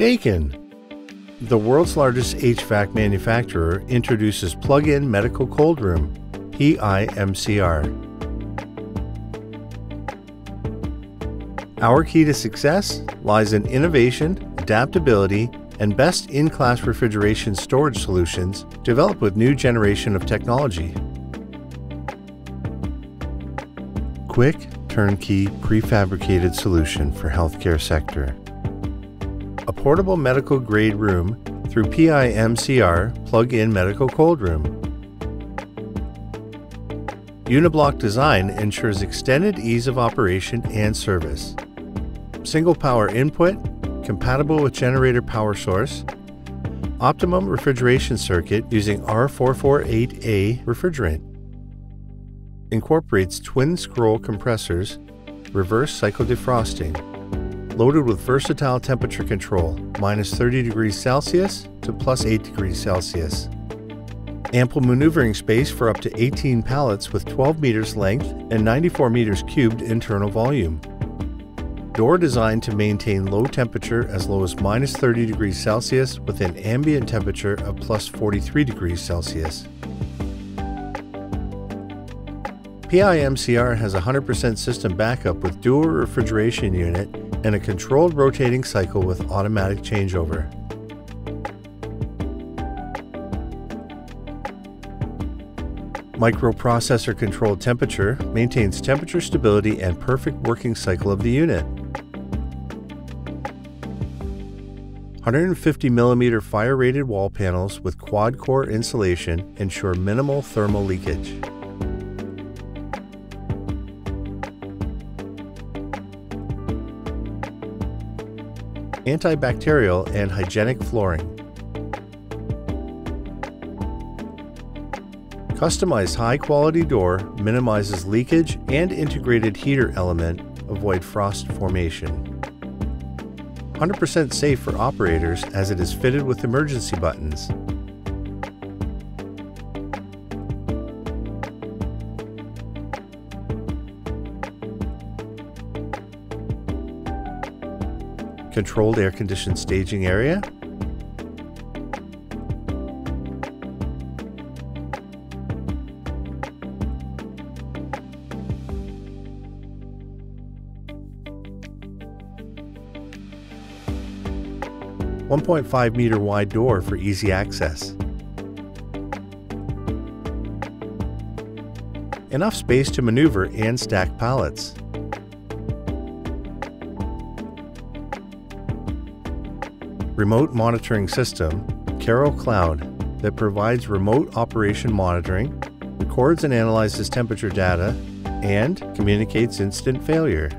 Daikin, the world's largest HVAC manufacturer, introduces plug-in medical cold room, PIMCR. Our key to success lies in innovation, adaptability, and best-in-class refrigeration storage solutions developed with new generation of technology. Quick, turnkey, prefabricated solution for healthcare sector. A portable medical grade room through PIMCR plug-in medical cold room. Uniblock design ensures extended ease of operation and service. Single power input, compatible with generator power source. Optimum refrigeration circuit using R448A refrigerant. Incorporates twin scroll compressors, reverse cycle defrosting. Loaded with versatile temperature control, -30 degrees Celsius to +8 degrees Celsius. Ample maneuvering space for up to 18 pallets with 12 meters length and 94 meters cubed internal volume. Door designed to maintain low temperature as low as -30 degrees Celsius with an ambient temperature of +43 degrees Celsius. PIMCR has a 100% system backup with dual refrigeration unit and a controlled rotating cycle with automatic changeover. Microprocessor controlled temperature maintains temperature stability and perfect working cycle of the unit. 150mm fire rated wall panels with quad core insulation ensure minimal thermal leakage. Antibacterial and hygienic flooring. Customized high-quality door minimizes leakage and integrated heater element avoid frost formation. 100% safe for operators as it is fitted with emergency buttons. Controlled air-conditioned staging area. A 1.5-meter wide door for easy access. Enough space to maneuver and stack pallets. Remote monitoring system, Carol Cloud, that provides remote operation monitoring, records and analyzes temperature data, and communicates instant failure.